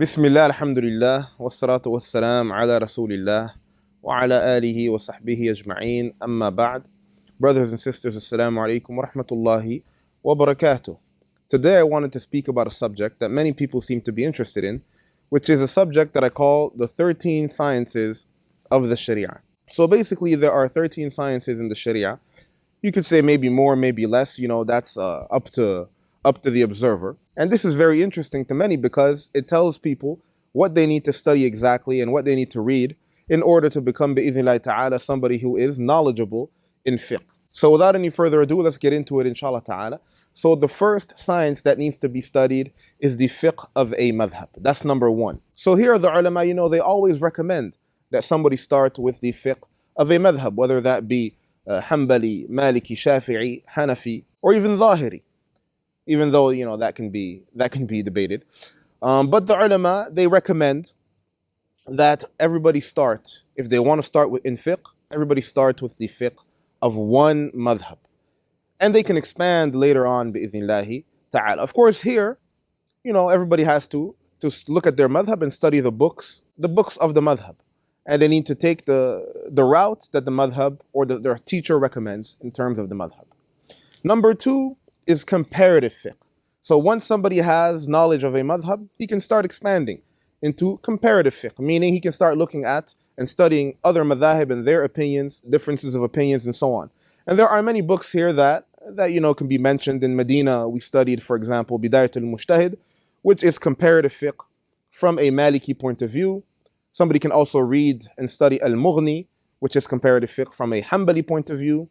Bismillah, alhamdulillah, wassalatu wassalam ala rasulillah, wa ala alihi wa sahbihi ajma'een, amma ba'd. Brothers and sisters, assalamu alaikum wa rahmatullahi wa barakatuh. Today I wanted to speak about a subject that many people seem to be interested in, which is a subject that I call the 13 sciences of the Sharia. So basically there are 13 sciences in the Sharia. You could say maybe more, maybe less, that's up to the observer. And this is very interesting to many because it tells people what they need to study exactly and what they need to read in order to become, bi'idhnillahi ta'ala, somebody who is knowledgeable in fiqh. So without any further ado, let's get into it, inshallah ta'ala. So the first science that needs to be studied is the fiqh of a madhab. That's number one. So here the ulama, they always recommend that somebody start with the fiqh of a madhab, whether that be Hanbali, Maliki, Shafi'i, Hanafi, or even Zahiri. Even though that can be debated, but the ulama, they recommend that everybody start, if they want to start in fiqh, everybody start with the fiqh of one madhab, and they can expand later on bi'idhnillahi ta'ala. Of course, here everybody has to look at their madhab and study the books of the madhab, and they need to take the route that the madhab or their teacher recommends in terms of the madhab. Number two is comparative fiqh. So once somebody has knowledge of a madhab, he can start expanding into comparative fiqh, meaning he can start looking at and studying other madhahib and their opinions, differences of opinions, and so on. And there are many books here that can be mentioned. In Medina, we studied, for example, Bidayat al-Mujtahid, which is comparative fiqh from a Maliki point of view. Somebody can also read and study Al-Mughni, which is comparative fiqh from a Hanbali point of view,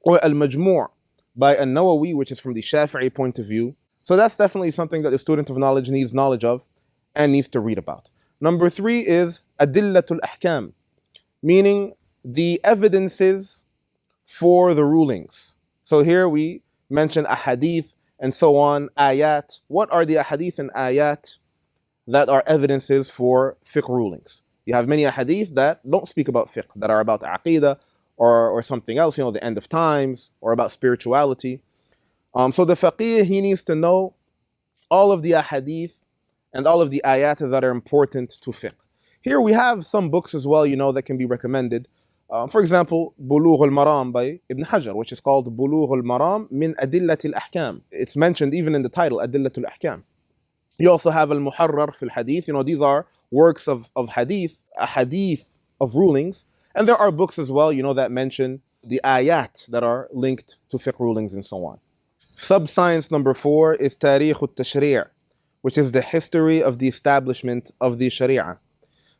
or Al-Majmu' by An-Nawawi, which is from the Shafi'i point of view. So that's definitely something that the student of knowledge needs knowledge of and needs to read about. Number three is Adillatul Ahkam, meaning the evidences for the rulings. So here we mention ahadith and so on, ayat. What are the ahadith and ayat that are evidences for fiqh rulings? You have many ahadith that don't speak about fiqh, that are about aqidah, or something else, the end of times, or about spirituality. So the faqih, he needs to know all of the ahadith and all of the ayat that are important to fiqh. Here we have some books as well, that can be recommended. For example, Bulugh al-Maram by Ibn Hajar, which is called Bulugh al-Maram min Adillat al-Ahkam. It's mentioned even in the title, Adillat al-Ahkam. You also have Al-Muharrar fil Hadith. These are works of hadith, a hadith of rulings. And there are books as well, that mention the ayat that are linked to fiqh rulings and so on. Sub-science number 4 is Tarikh al-Tashri', which is the history of the establishment of the Sharia.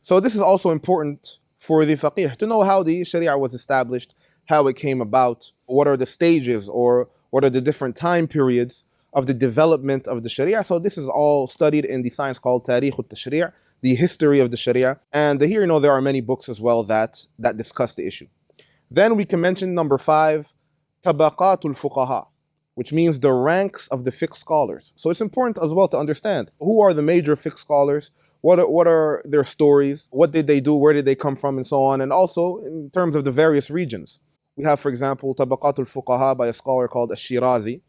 So this is also important for the faqih to know how the Sharia was established, how it came about, what are the stages or what are the different time periods of the development of the Sharia. So this is all studied in the science called Tarikh al-Tashri', the history of the Sharia. And here, there are many books as well that discuss the issue. Then we can mention number 5, Tabaqatul Fuqaha, which means the ranks of the fiqh scholars. So it's important as well to understand who are the major fiqh scholars, what are their stories, what did they do, where did they come from, and so on. And also in terms of the various regions. We have, for example, Tabaqatul Fuqaha by a scholar called Shirazi.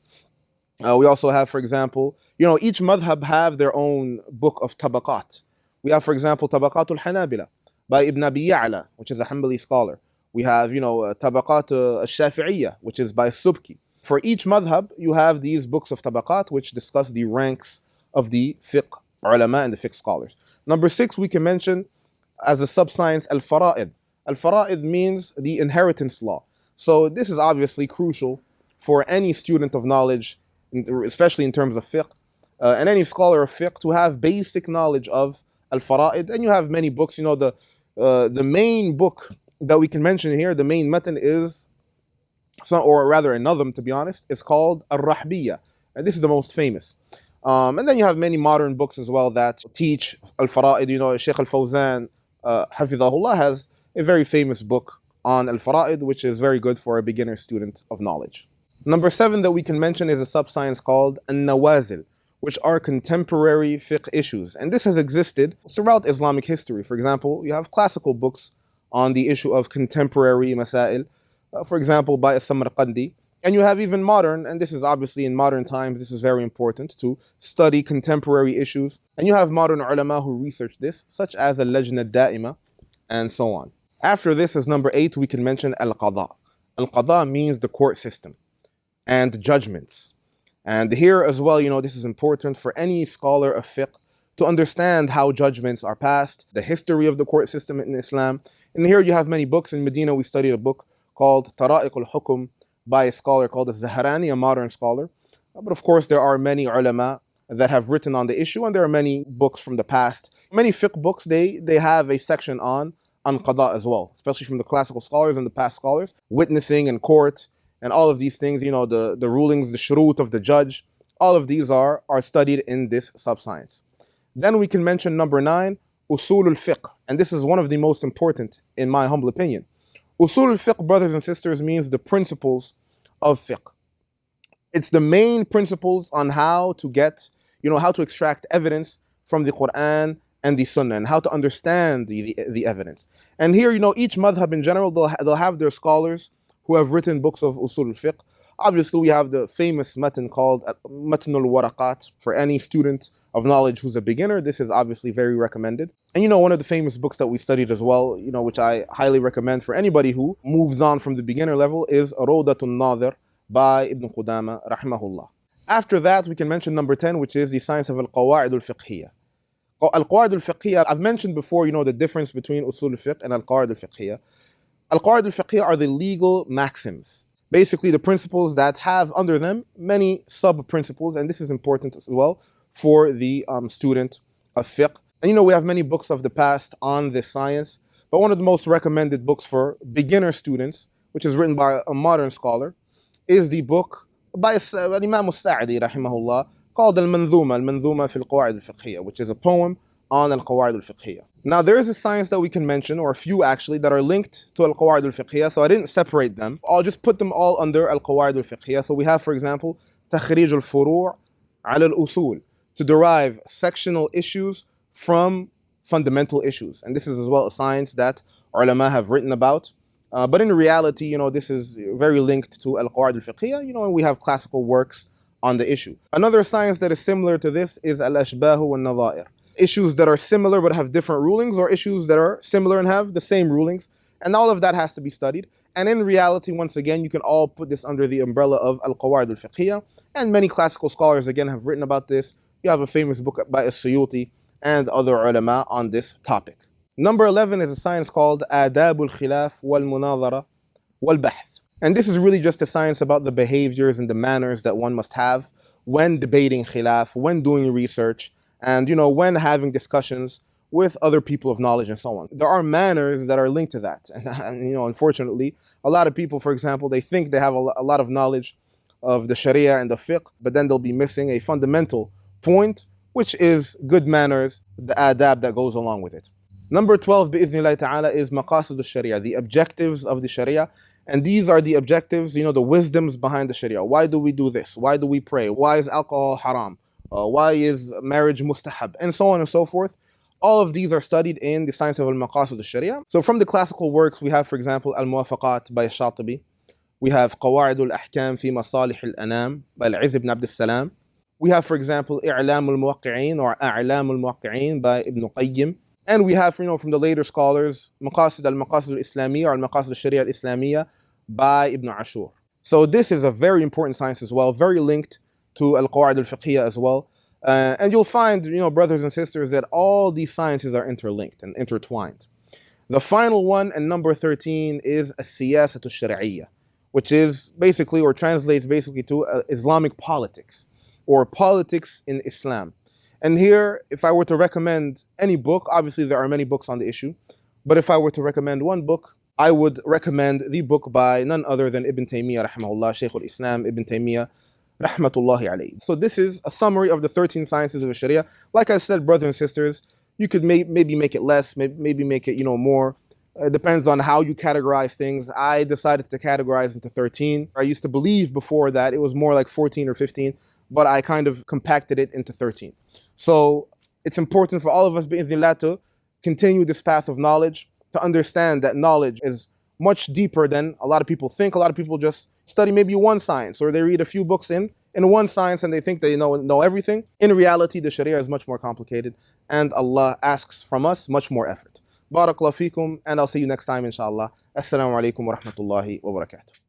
We also have, for example, each madhab have their own book of tabaqat. We have, for example, Tabaqatul Hanabila by Ibn Abi Ya'la, which is a Hanbali scholar. We have, Tabaqat al-Shafi'iyya, which is by Subki. For each madhab, you have these books of tabaqat, which discuss the ranks of the fiqh ulama and the fiqh scholars. Number 6, we can mention as a sub-science al-fara'id. Al-fara'id means the inheritance law. So this is obviously crucial for any student of knowledge, especially in terms of fiqh, and any scholar of fiqh to have basic knowledge of al-fara'id. And you have many books. The main book that we can mention here, the main matan is, or rather another, to be honest, is called Al-Rahbiyya, and this is the most famous. And then you have many modern books as well that teach al-fara'id. Sheikh al-Fawzan, Hafidhahullah, has a very famous book on al-fara'id, which is very good for a beginner student of knowledge. Number 7 that we can mention is a sub-science called An-Nawazil, which are contemporary fiqh issues. And this has existed throughout Islamic history. For example, you have classical books on the issue of contemporary masail, for example, by As-Samarqandi, And you have even modern, and this is obviously in modern times, this is very important to study contemporary issues. And you have modern ulama who research this, such as al-Lajna al-Da'ima, and so on. After this, as number 8, we can mention al-Qada. Al-Qada means the court system and judgments. And here as well, this is important for any scholar of fiqh to understand how judgments are passed, the history of the court system in Islam. And here you have many books. In Medina, we studied a book called Tara'iq al-Hukum by a scholar called al-Zahrani, a modern scholar. But of course, there are many ulama that have written on the issue, and there are many books from the past. Many fiqh books, they have a section on qada as well, especially from the classical scholars and the past scholars, witnessing and court, and all of these things, the rulings, the shurut of the judge, all of these are studied in this subscience. Then we can mention number 9, usul al-fiqh, and this is one of the most important in my humble opinion. Usul al-fiqh, brothers and sisters, means the principles of fiqh. It's the main principles on how to get, how to extract evidence from the Quran and the Sunnah, and how to understand the evidence. And here, each madhab in general, they'll have their scholars who have written books of usul al-fiqh. Obviously, we have the famous matan called Matn al-Waraqat for any student of knowledge who's a beginner. This is obviously very recommended. And one of the famous books that we studied as well, which I highly recommend for anybody who moves on from the beginner level, is Rawdatun Nadir by Ibn Qudama, rahimahullah. After that, we can mention number 10, which is the science of al-Qawa'id al-Fiqhiyya. Al-Qawa'id al-Fiqhiyya, I've mentioned before, the difference between usul al-fiqh and al-Qawa'id al-Fiqhiyya. Al-Qawa'id al-Fiqhiyya are the legal maxims, basically the principles that have under them many sub-principles, and this is important as well for the student of fiqh. And we have many books of the past on this science, but one of the most recommended books for beginner students, which is written by a modern scholar, is the book by Imam al-Sa'di, rahimahullah, called Al-Manzuma fi al-Qawa'id al-Fiqhiyya, which is a poem on al-Qawa'id al-Fiqhiyya. Now, there is a science that we can mention, or a few actually, that are linked to al-Qawa'id al-Fiqhiyya, so I didn't separate them. I'll just put them all under al-Qawa'id al-Fiqhiyya. So we have, for example, Takhrij al-Furu' ala al-Usul, to derive sectional issues from fundamental issues. And this is as well a science that ulama have written about. But in reality, this is very linked to al-Qawa'id al-Fiqhiyya, and we have classical works on the issue. Another science that is similar to this is al-Ashbahu wal-Nadha'ir. Issues that are similar but have different rulings, or issues that are similar and have the same rulings. And all of that has to be studied. And in reality, once again, you can all put this under the umbrella of al-Qawa'id al-Fiqhiyya. And many classical scholars, again, have written about this. You have a famous book by as-Suyuti and other ulama on this topic. Number 11 is a science called Adab al-Khilaf wal-Munadhara wal-Bahth. And this is really just a science about the behaviors and the manners that one must have when debating khilaf, when doing research, and when having discussions with other people of knowledge and so on. There are manners that are linked to that. And unfortunately, a lot of people, for example, they think they have a lot of knowledge of the Shariah and the fiqh, but then they'll be missing a fundamental point, which is good manners, the adab that goes along with it. Number 12, bi'idhnillahi ta'ala, is maqasid al-Sharia, the objectives of the Sharia. And these are the objectives, the wisdoms behind the Sharia. Why do we do this? Why do we pray? Why is alcohol haram? Why is marriage mustahab? And so on and so forth. All of these are studied in the science of al-Maqasid al-Sharia. So from the classical works, we have, for example, Al-Muwafaqat by Shatibi. We have Qawa'id al-Ahkam fi Masalih al-Anam by Al-Izz ibn Abd al-Salam. We have, for example, I'lam al-Muwaqqi'in or A'lam al-Muwaqqi'in by Ibn Qayyim. And we have, from the later scholars, Maqasid al-Islamiyya or Al-Maqasid al-Sharia al-Islamiyya by Ibn Ashur. So this is a very important science as well, very linked to al-Qawa'id al-Fiqhiyya as well. And you'll find, brothers and sisters, that all these sciences are interlinked and intertwined. The final one, and number 13, is as-Siyasatu al-Shari'iyya, which is basically, or translates basically to Islamic politics, or politics in Islam. And here, if I were to recommend any book, obviously there are many books on the issue, but if I were to recommend one book, I would recommend the book by none other than Ibn Taymiyyah, rahimahullah, Shaykh al-Islam, Ibn Taymiyyah, rahmatullahi alayhi. So this is a summary of the 13 sciences of the Sharia. Like I said, brothers and sisters, you could maybe make it less, maybe make it, more. It depends on how you categorize things. I decided to categorize into 13. I used to believe before that it was more like 14 or 15, but I kind of compacted it into 13. So it's important for all of us, bi'idhnillah, to continue this path of knowledge, to understand that knowledge is much deeper than a lot of people think. A lot of people just, study maybe one science, or they read a few books in one science and they think they know everything. In reality, the Sharia is much more complicated, and Allah asks from us much more effort. Barakallahu feekum, and I'll see you next time, inshallah. Assalamu alaikum wa rahmatullahi wa barakatuh.